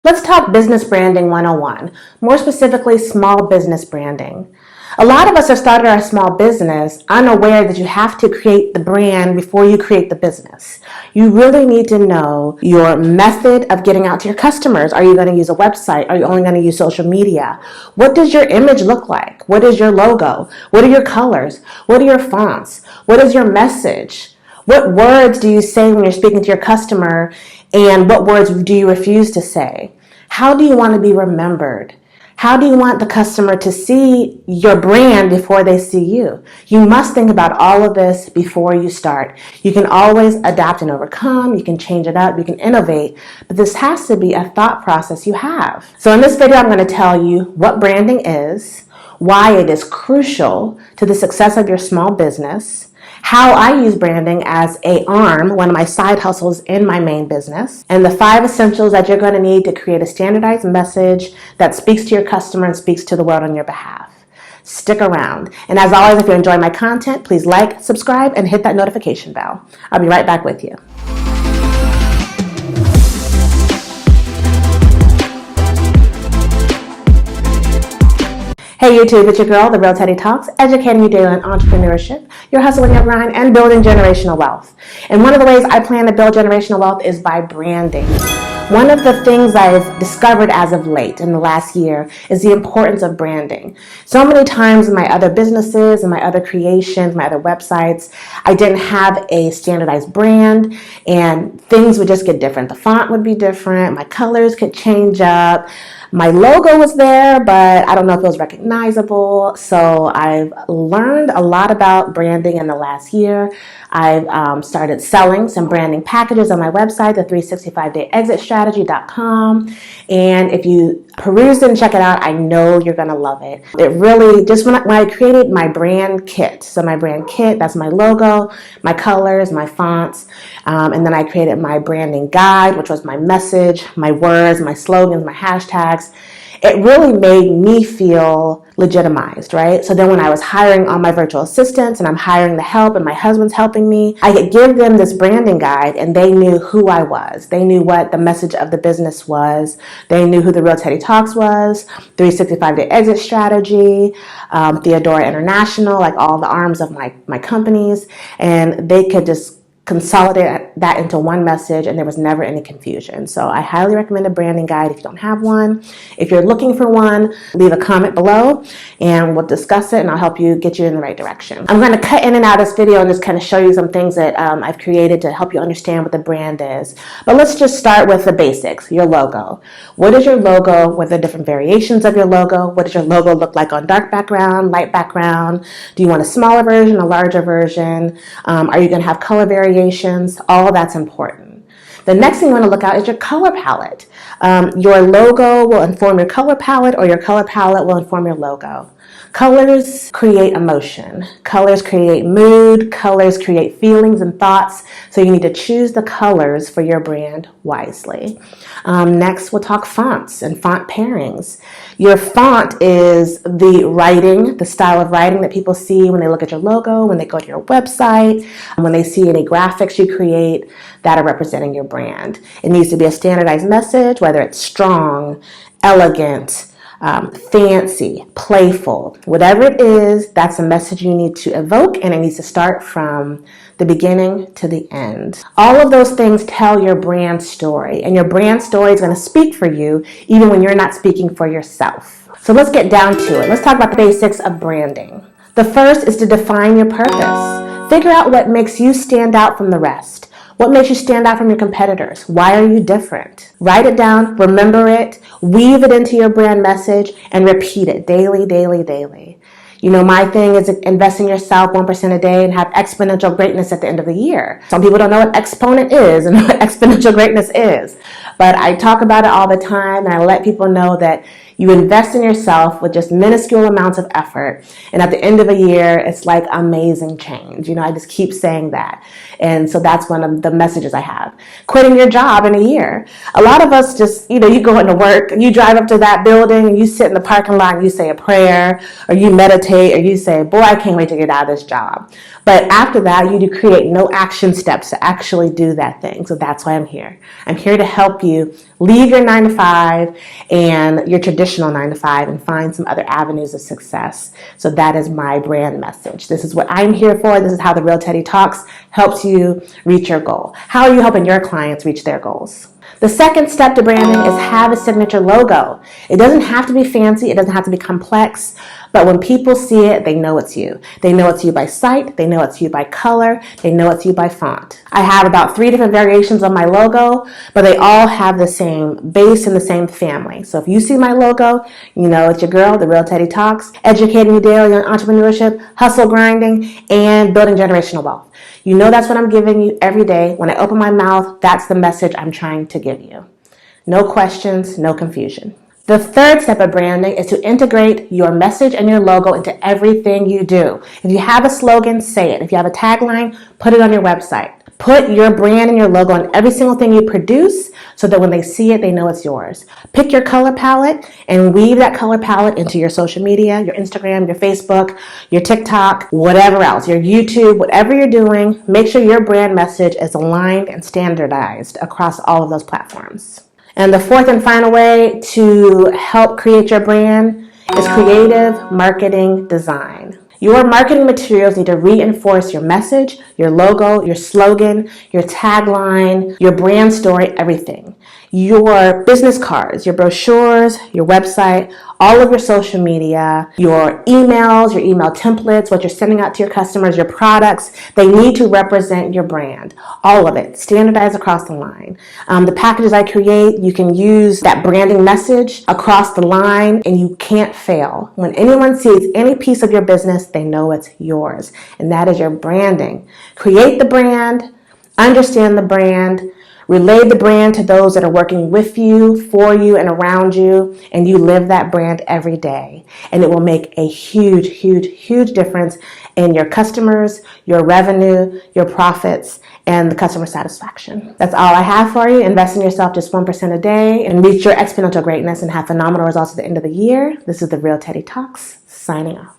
Let's talk business branding 101, more specifically small business branding. A lot of us have started our small business unaware that you have to create the brand before you create the business. You really need to know your method of getting out to your customers. Are you going to use a website? Are you only going to use social media? What does your image look like? What is your logo? What are your colors? What are your fonts? What is your message? What words do you say when you're speaking to your customer, and what words do you refuse to say? How do you want to be remembered? How do you want the customer to see your brand before they see you? You must think about all of this before you start. You can always adapt and overcome. You can change it up. You can innovate. But this has to be a thought process you have. So in this video, I'm going to tell you what branding is, why it is crucial to the success of your small business, how I use branding as an arm, one of my side hustles in my main business, and the 5 essentials that you're going to need to create a standardized message that speaks to your customer and speaks to the world on your behalf. Stick around. And as always, if you enjoy my content, please like, subscribe, and hit that notification bell. I'll be right back with you. Hey YouTube, it's your girl, The Real Teddy Talks, educating you daily on entrepreneurship, your hustle and your grind, and building generational wealth. And one of the ways I plan to build generational wealth is by branding. One of the things I've discovered as of late in the last year is the importance of branding. So many times in my other businesses and my other creations, my other websites, I didn't have a standardized brand and things would just get different. The font would be different, my colors could change up. My logo was there, but I don't know if it was recognizable. So I've learned a lot about branding in the last year. I've started selling some branding packages on my website, the 365dayexitstrategy.com. And if you peruse it and check it out, I know you're going to love it. It really, just when I created my brand kit. So my brand kit, that's my logo, my colors, my fonts. And then I created my branding guide, which was my message, my words, my slogans, my hashtags. It really made me feel legitimized, right? So then when I was hiring all my virtual assistants and I'm hiring the help and my husband's helping me, I could give them this branding guide and they knew who I was. They knew what the message of the business was. They knew who The Real Teddy Talks was, 365-day exit strategy, Theodora International, like all the arms of my companies. And they could just consolidate that into one message and there was never any confusion. So I highly recommend a branding guide if you don't have one. If you're looking for one, leave a comment below and we'll discuss it and I'll help you get you in the right direction. I'm going to cut in and out of this video and just kind of show you some things that I've created to help you understand what the brand is. But let's just start with the basics, your logo. What is your logo? What are the different variations of your logo? What does your logo look like on dark background, light background? Do you want a smaller version, a larger version? Are you going to have color variations? All that's important. The next thing you want to look at is your color palette. Your logo will inform your color palette or your color palette will inform your logo. Colors create emotion. Colors create mood. Colors create feelings and thoughts. So you need to choose the colors for your brand wisely. Next, we'll talk fonts and font pairings. Your font is the writing, the style of writing that people see when they look at your logo, when they go to your website, when they see any graphics you create that are representing your brand. It needs to be a standardized message, whether it's strong, elegant, fancy, playful, whatever it is, that's a message you need to evoke and it needs to start from the beginning to the end. All of those things tell your brand story and your brand story is going to speak for you even when you're not speaking for yourself. So let's get down to it. Let's talk about the basics of branding. The first is to define your purpose. Figure out what makes you stand out from the rest. What makes you stand out from your competitors? Why are you different? Write it down, remember it, weave it into your brand message, and repeat it daily, daily, daily. You know, my thing is invest in yourself 1% a day and have exponential greatness at the end of the year. Some people don't know what exponent is and what exponential greatness is, but I talk about it all the time and I let people know that You invest in yourself with just minuscule amounts of effort. And at the end of a year, it's like amazing change. I just keep saying that. And so that's one of the messages I have. Quitting your job in a year. A lot of us just, you go into work, you drive up to that building, and you sit in the parking lot and you say a prayer, or you meditate, or you say, boy, I can't wait to get out of this job. But after that, you do create no action steps to actually do that thing. So that's why I'm here. I'm here to help you leave your 9-to-5 and your traditional 9-to-5 and find some other avenues of success. So that is my brand message. This is what I'm here for. This is how the Real Teddy Talks helps you reach your goal. How are you helping your clients reach their goals? The second step to branding is have a signature logo. It doesn't have to be fancy. It doesn't have to be complex. But when people see it, they know it's you. They know it's you by sight. They know it's you by color. They know it's you by font. I have about 3 different variations of my logo, but they all have the same base and the same family. So if you see my logo, you know it's your girl, the Real Teddy Talks, educating you daily on entrepreneurship, hustle grinding, and building generational wealth. You know that's what I'm giving you every day. When I open my mouth, that's the message I'm trying to give you. No questions, no confusion. The third step of branding is to integrate your message and your logo into everything you do. If you have a slogan, say it. If you have a tagline, put it on your website. Put your brand and your logo on every single thing you produce so that when they see it, they know it's yours. Pick your color palette and weave that color palette into your social media, your Instagram, your Facebook, your TikTok, whatever else, your YouTube, whatever you're doing. Make sure your brand message is aligned and standardized across all of those platforms. And the fourth and final way to help create your brand is creative marketing design. Your marketing materials need to reinforce your message, your logo, your slogan, your tagline, your brand story, everything. Your business cards, your brochures, your website, all of your social media, your emails, your email templates, what you're sending out to your customers, your products, they need to represent your brand. All of it, standardized across the line. The packages I create, you can use that branding message across the line and you can't fail. When anyone sees any piece of your business, they know it's yours. And that is your branding. Create the brand, understand the brand, relay the brand to those that are working with you, for you, and around you, and you live that brand every day. And it will make a huge, huge, huge difference in your customers, your revenue, your profits, and the customer satisfaction. That's all I have for you. Invest in yourself just 1% a day and reach your exponential greatness and have phenomenal results at the end of the year. This is the Real Teddy Talks, signing off.